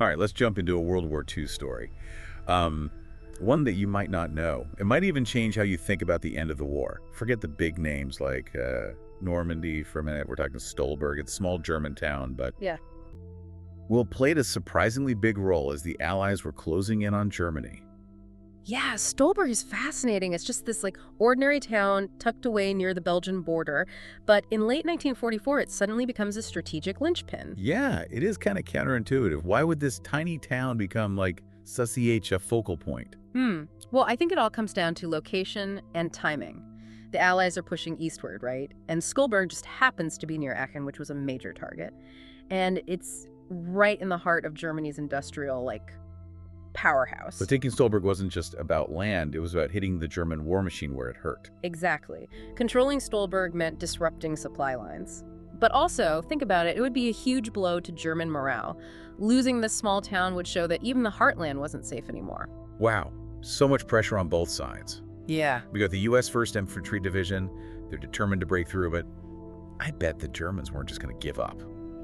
All right, let's jump into a World War II story. Um, One that you might not know. It might even change how you think about the end of the war. Forget the big names like Normandy for a minute. We're talking Stolberg. It's a small German town, but Yeah. will played a surprisingly big role as the Allies were closing in on Germany. Yeah, Stolberg is fascinating. It's just this ordinary town tucked away near the Belgian border, but in late 1944 it suddenly becomes a strategic linchpin. Yeah, it is kind of counterintuitive. Why would this tiny town become like such a focal point? Well, I think it all comes down to location and timing. The Allies are pushing eastward, right? And Stolberg just happens to be near Aachen, which was a major target. And it's right in the heart of Germany's industrial, powerhouse. So taking Stolberg wasn't just about land, it was about hitting the German war machine where it hurt. Exactly. Controlling Stolberg meant disrupting supply lines. But also, think about it, it would be a huge blow to German morale. Losing this small town would show that even the heartland wasn't safe anymore. Wow, so much pressure on both sides. Yeah. We got the U.S. 1st Infantry Division. They're determined to break through, but I bet the Germans weren't just going to give up.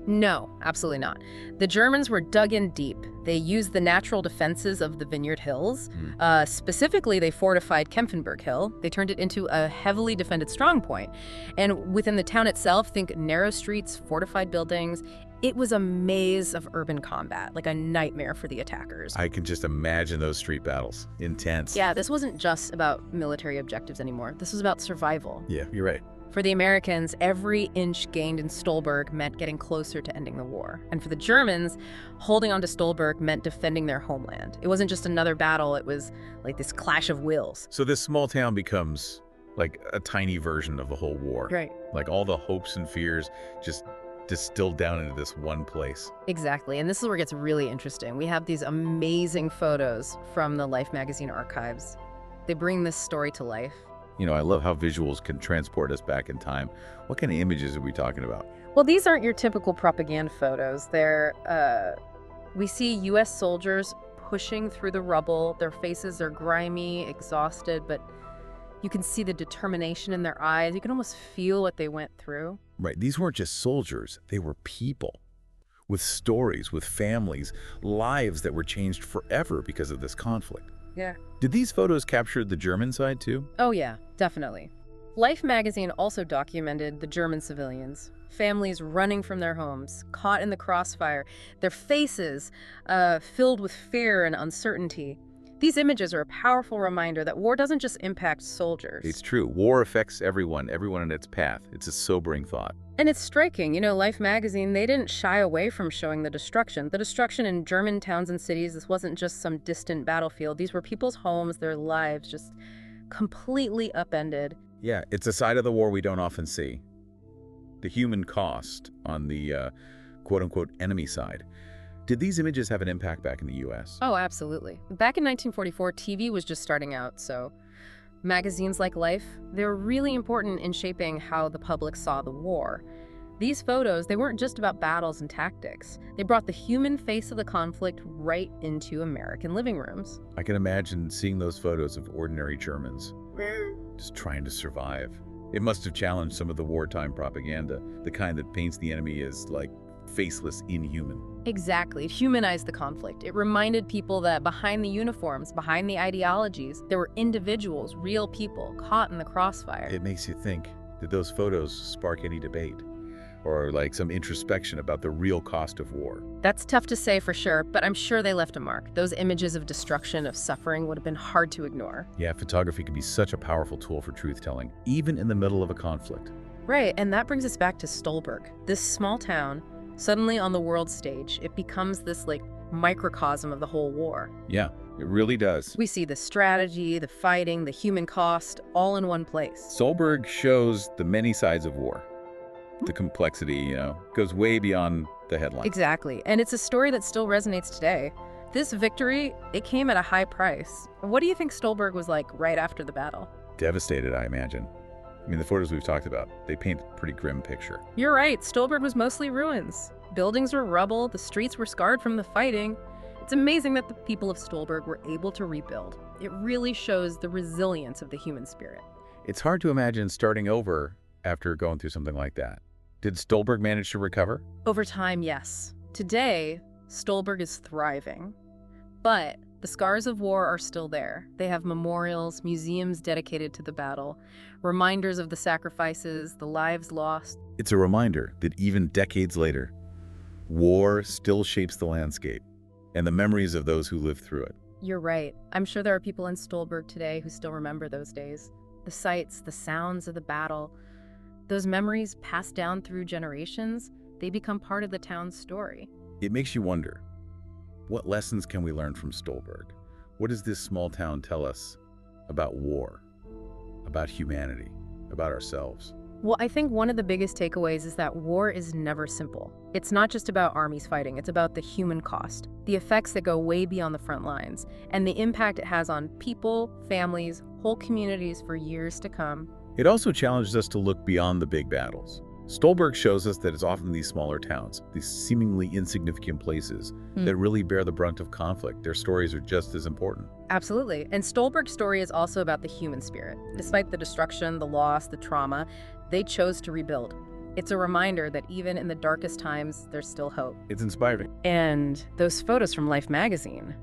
No, absolutely not. The Germans were dug in deep. They used the natural defenses of the Vineyard Hills. Specifically, they fortified Kempfenberg Hill. They turned it into a heavily defended strongpoint. And within the town itself, think narrow streets, fortified buildings. It was a maze of urban combat, like a nightmare for the attackers. I can just imagine those street battles. Intense. Yeah, this wasn't just about military objectives anymore. This was about survival. Yeah, you're right. For the Americans, every inch gained in Stolberg meant getting closer to ending the war. And for the Germans, holding on to Stolberg meant defending their homeland. It wasn't just another battle, it was like this clash of wills. So this small town becomes like a tiny version of the whole war. Right. Like all the hopes and fears just distilled down into this one place. Exactly. And this is where it gets really interesting. We have these amazing photos from the Life magazine archives. They bring this story to life. You know, I love how visuals can transport us back in time. What kind of images are we talking about? Well, these aren't your typical propaganda photos. We see U.S. soldiers pushing through the rubble. Their faces are grimy, exhausted, but you can see the determination in their eyes. You can almost feel what they went through. Right. These weren't just soldiers. They were people with stories, with families, lives that were changed forever because of this conflict. Yeah. Did these photos capture the German side too? Oh yeah, definitely. Life magazine also documented the German civilians, families running from their homes, caught in the crossfire, their faces filled with fear and uncertainty. These images are a powerful reminder that war doesn't just impact soldiers. It's true. War affects everyone in its path. It's a sobering thought. And it's striking. You know, Life magazine, they didn't shy away from showing the destruction. The destruction in German towns and cities, this wasn't just some distant battlefield. These were people's homes, their lives just completely upended. Yeah, it's a side of the war we don't often see. The human cost on the quote-unquote enemy side. Did these images have an impact back in the U.S.? Oh, absolutely. Back in 1944, TV was just starting out, so magazines like Life, they were really important in shaping how the public saw the war. These photos, they weren't just about battles and tactics. They brought the human face of the conflict right into American living rooms. I can imagine seeing those photos of ordinary Germans just trying to survive. It must have challenged some of the wartime propaganda, the kind that paints the enemy as, like, faceless, inhuman. Exactly. It humanized the conflict. It reminded people that behind the uniforms, behind the ideologies, there were individuals, real people, caught in the crossfire. It makes you think, did those photos spark any debate? Or like some introspection about the real cost of war? That's tough to say for sure, but I'm sure they left a mark. Those images of destruction, of suffering, would have been hard to ignore. Yeah, photography can be such a powerful tool for truth-telling, even in the middle of a conflict. Right, and that brings us back to Stolberg. This small town, suddenly on the world stage, it becomes this microcosm of the whole war. Yeah, it really does. We see the strategy, the fighting, the human cost, all in one place. Stolberg shows the many sides of war. The complexity, goes way beyond the headline. Exactly, and it's a story that still resonates today. This victory, it came at a high price. What do you think Stolberg was like right after the battle? Devastated, I imagine. I mean, the photos we've talked about, they paint a pretty grim picture. You're right, Stolberg was mostly ruins. Buildings were rubble, the streets were scarred from the fighting. It's amazing that the people of Stolberg were able to rebuild. It really shows the resilience of the human spirit. It's hard to imagine starting over after going through something like that. Did Stolberg manage to recover? Over time, yes. Today, Stolberg is thriving. But the scars of war are still there. They have memorials, museums dedicated to the battle, reminders of the sacrifices, the lives lost. It's a reminder that even decades later, war still shapes the landscape and the memories of those who lived through it. You're right. I'm sure there are people in Stolberg today who still remember those days. The sights, the sounds of the battle, those memories passed down through generations, they become part of the town's story. It makes you wonder, what lessons can we learn from Stolberg? What does this small town tell us about war, about humanity, about ourselves? Well, I think one of the biggest takeaways is that war is never simple. It's not just about armies fighting, it's about the human cost, the effects that go way beyond the front lines, and the impact it has on people, families, whole communities for years to come. It also challenges us to look beyond the big battles. Stolberg shows us that it's often these smaller towns, these seemingly insignificant places, that really bear the brunt of conflict. Their stories are just as important. Absolutely. And Stolberg's story is also about the human spirit. Despite the destruction, the loss, the trauma, they chose to rebuild. It's a reminder that even in the darkest times, there's still hope. It's inspiring. And those photos from Life magazine,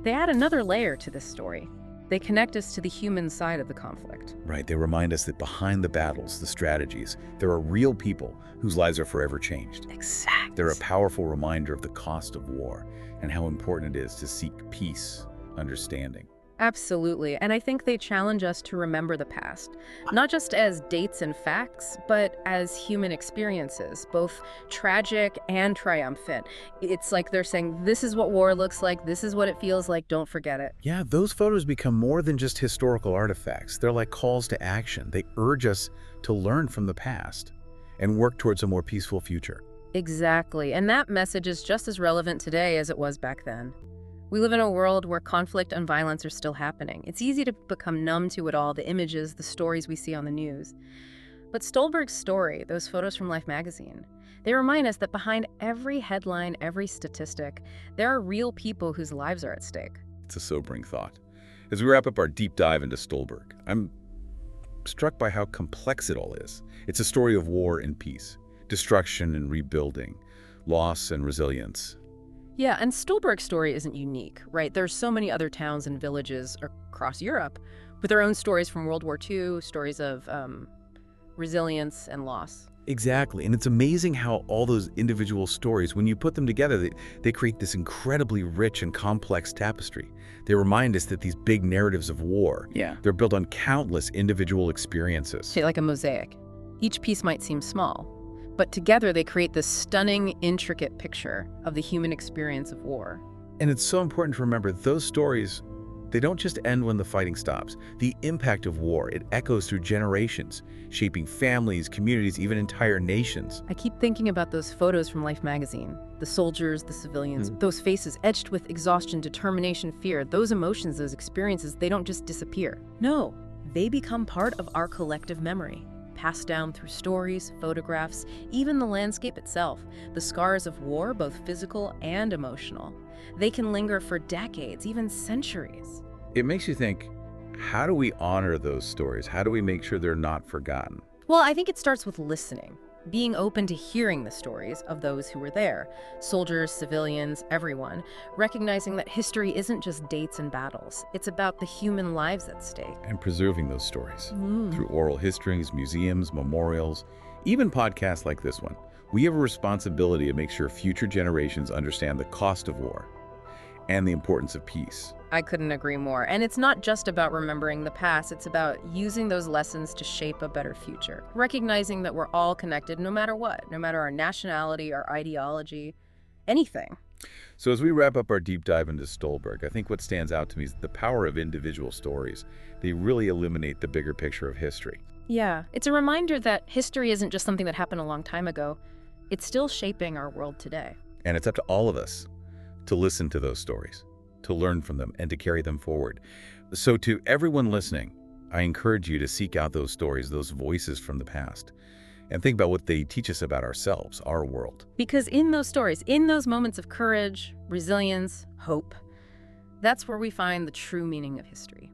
they add another layer to this story. They connect us to the human side of the conflict. Right, they remind us that behind the battles, the strategies, there are real people whose lives are forever changed. Exactly. They're a powerful reminder of the cost of war and how important it is to seek peace, understanding. Absolutely. And I think they challenge us to remember the past, not just as dates and facts, but as human experiences, both tragic and triumphant. It's like they're saying, this is what war looks like, this is what it feels like, don't forget it. Yeah, those photos become more than just historical artifacts. They're like calls to action. They urge us to learn from the past and work towards a more peaceful future. Exactly. And that message is just as relevant today as it was back then. We live in a world where conflict and violence are still happening. It's easy to become numb to it all, the images, the stories we see on the news. But Stolberg's story, those photos from Life magazine, they remind us that behind every headline, every statistic, there are real people whose lives are at stake. It's a sobering thought. As we wrap up our deep dive into Stolberg, I'm struck by how complex it all is. It's a story of war and peace, destruction and rebuilding, loss and resilience. Yeah, and Stolberg's story isn't unique, right? There's so many other towns and villages across Europe with their own stories from World War II, stories of resilience and loss. Exactly, and it's amazing how all those individual stories, when you put them together, they create this incredibly rich and complex tapestry. They remind us that these big narratives of war, they're built on countless individual experiences. Say, like a mosaic. Each piece might seem small, but together they create this stunning, intricate picture of the human experience of war. And it's so important to remember those stories, they don't just end when the fighting stops. The impact of war, it echoes through generations, shaping families, communities, even entire nations. I keep thinking about those photos from Life magazine. The soldiers, the civilians, those faces etched with exhaustion, determination, fear. Those emotions, those experiences, they don't just disappear. No, they become part of our collective memory. Passed down through stories, photographs, even the landscape itself, the scars of war, both physical and emotional. They can linger for decades, even centuries. It makes you think, how do we honor those stories? How do we make sure they're not forgotten? Well, I think it starts with listening, being open to hearing the stories of those who were there, soldiers, civilians, everyone, recognizing that history isn't just dates and battles. It's about the human lives at stake. And preserving those stories through oral histories, museums, memorials, even podcasts like this one. We have a responsibility to make sure future generations understand the cost of war and the importance of peace. I couldn't agree more. And it's not just about remembering the past, it's about using those lessons to shape a better future. Recognizing that we're all connected no matter what, no matter our nationality, our ideology, anything. So as we wrap up our deep dive into Stolberg, I think what stands out to me is the power of individual stories. They really illuminate the bigger picture of history. Yeah, it's a reminder that history isn't just something that happened a long time ago. It's still shaping our world today. And it's up to all of us to listen to those stories, to learn from them, and to carry them forward. So to everyone listening, I encourage you to seek out those stories, those voices from the past, and think about what they teach us about ourselves, our world. Because in those stories, in those moments of courage, resilience, hope, that's where we find the true meaning of history.